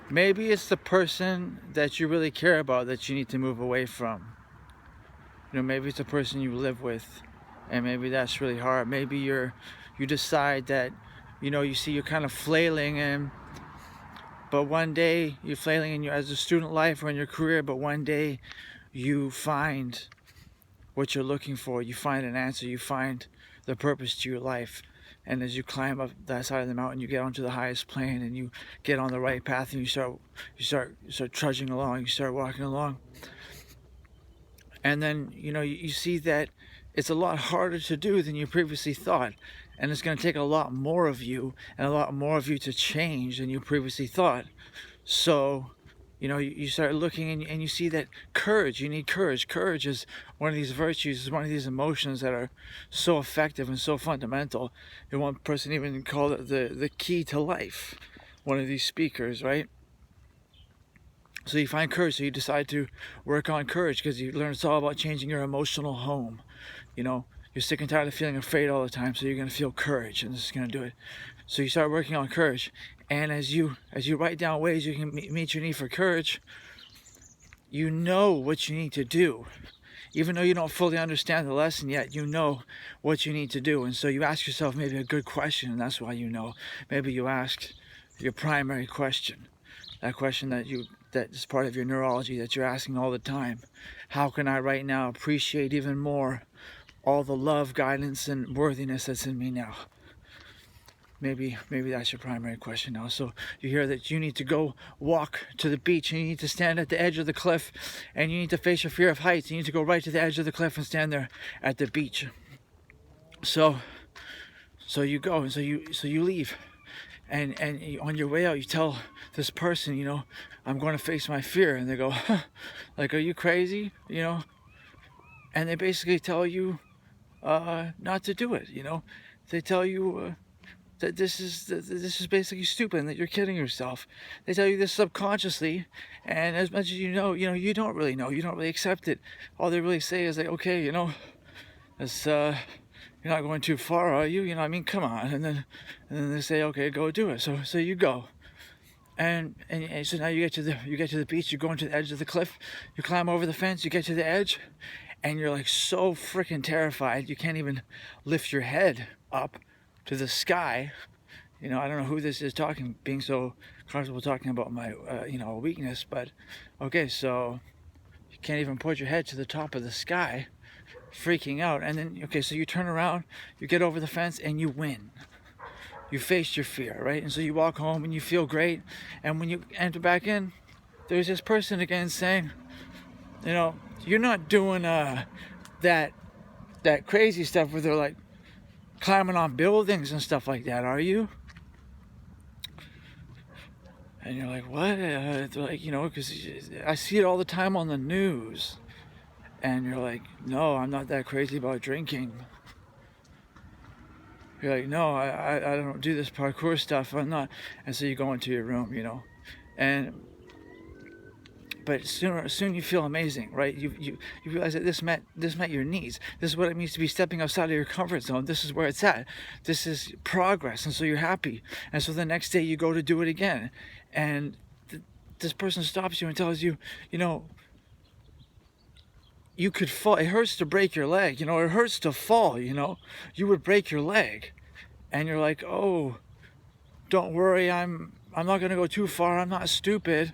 Maybe it's the person that you really care about that you need to move away from. Maybe it's a person you live with, and maybe that's really hard. Maybe you decide that, you see you're kind of flailing, but one day you're flailing in as a student life or in your career, but one day you find what you're looking for. You find an answer. You find the purpose to your life. And as you climb up that side of the mountain, you get onto the highest plane, and you get on the right path, and you start trudging along. You start walking along, and then you see that it's a lot harder to do than you previously thought, and it's going to take a lot more of you and a lot more of you to change than you previously thought. So you start looking, and you see that you need courage. Courage is one of these virtues, is one of these emotions that are so effective and so fundamental. And one person even called it the key to life, one of these speakers, right? So you find courage, so you decide to work on courage, because you learn it's all about changing your emotional home. You're sick and tired of feeling afraid all the time, so you're going to feel courage, and this is going to do it. So you start working on courage, and as you write down ways you can meet your need for courage, you know what you need to do. Even though you don't fully understand the lesson yet, you know what you need to do. And so you ask yourself maybe a good question, and that's why you know. Maybe you ask your primary question, that question that is part of your neurology that you're asking all the time. How can I right now appreciate even more all the love, guidance, and worthiness that's in me now? Maybe that's your primary question now. So you hear that you need to go walk to the beach, and you need to stand at the edge of the cliff, and you need to face your fear of heights. You need to go right to the edge of the cliff and stand there at the beach. So you go, and so you leave, and on your way out, you tell this person, I'm going to face my fear, and they go, huh, like, are you crazy? And they basically tell you not to do it. They tell you that this is basically stupid, and that you're kidding yourself. They tell you this subconsciously, and as much as you know, you don't really know. You don't really accept it. All they really say is like, okay, it's you're not going too far, are you? I mean, come on. And then they say, okay, go do it. So you go. And so now you get to the beach, you go into the edge of the cliff, you climb over the fence, you get to the edge, and you're like so freaking terrified you can't even lift your head up to the sky. I don't know who this is talking, being so comfortable talking about my weakness, but okay, so you can't even put your head to the top of the sky, freaking out. And then so you turn around, you get over the fence, and you win. You faced your fear, right? And so you walk home and you feel great. And when you enter back in, there's this person again saying, you're not doing that crazy stuff where they're like climbing on buildings and stuff like that, are you? And you're like, what? They're like, because I see it all the time on the news. And you're like, no, I'm not that crazy about drinking. You're like, no, I don't do this parkour stuff. I'm not. And so you go into your room, but soon you feel amazing, right? You realize that this met your needs. This is what it means to be stepping outside of your comfort zone. This is where it's at. This is progress, and so you're happy. And so the next day you go to do it again, and this person stops you and tells you, you could fall. It hurts to break your leg. It hurts to fall. You would break your leg, and you're like, oh, don't worry. I'm not gonna go too far. I'm not stupid.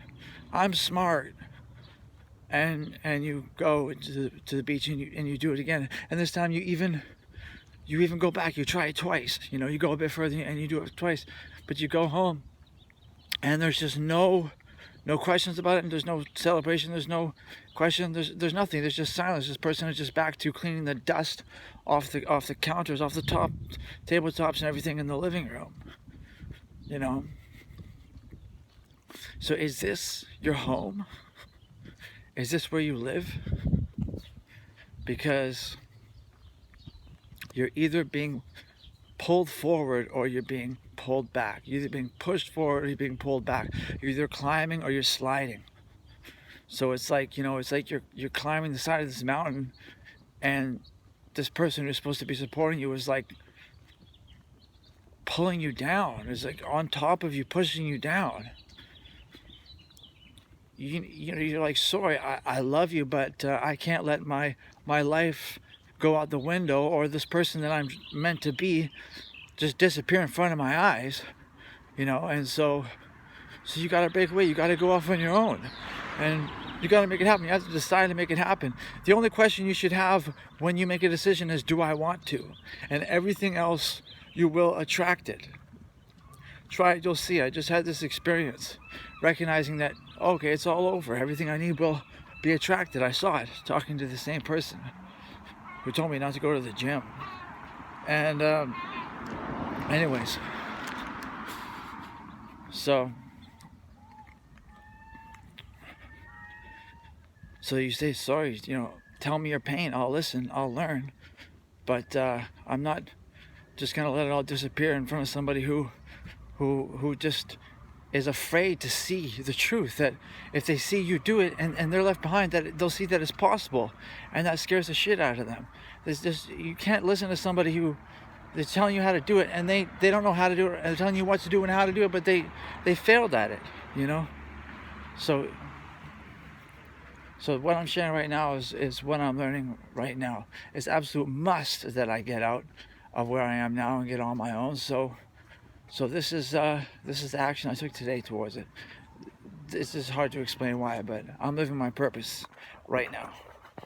I'm smart. And you go to the beach, and you do it again. And this time you even go back. You try it twice. You go a bit further and you do it twice. But you go home, and there's just no questions about it, and there's no celebration, there's no question, there's nothing, there's just silence. This person is just back to cleaning the dust off the counters, off the top tabletops and everything in the living room. So is this your home? Is this where you live? Because you're either being pulled forward or you're being pulled back. You're either being pushed forward or you're being pulled back. You're either climbing or you're sliding. So it's like, you're climbing the side of this mountain, and this person who's supposed to be supporting you is like pulling you down. It's like on top of you, pushing you down. you know, you're like, sorry, I love you, but I can't let my life go out the window, or this person that I'm meant to be just disappear in front of my eyes, you know. And so you got to break away. You got to go off on your own, and you got to make it happen. You have to decide to make it happen. The only question you should have when you make a decision is, do I want to? And everything else, you will attract it. Try it, you'll see. I just had this experience, recognizing that, okay, it's all over. Everything I need will be attracted. I saw it talking to the same person who told me not to go to the gym. And anyways, so you say, sorry, you know, tell me your pain. I'll listen, I'll learn. But I'm not just gonna let it all disappear in front of somebody who just is afraid to see the truth, that if they see you do it and they're left behind, that they'll see that it's possible, and that scares the shit out of them. There's just, you can't listen to somebody who they're telling you how to do it, and they don't know how to do it, and they're telling you what to do and how to do it, but they failed at it, you know. So what I'm sharing right now is what I'm learning right now. It's absolute must that I get out of where I am now and get on my own. So this is the action I took today towards it. This is hard to explain why, but I'm living my purpose right now.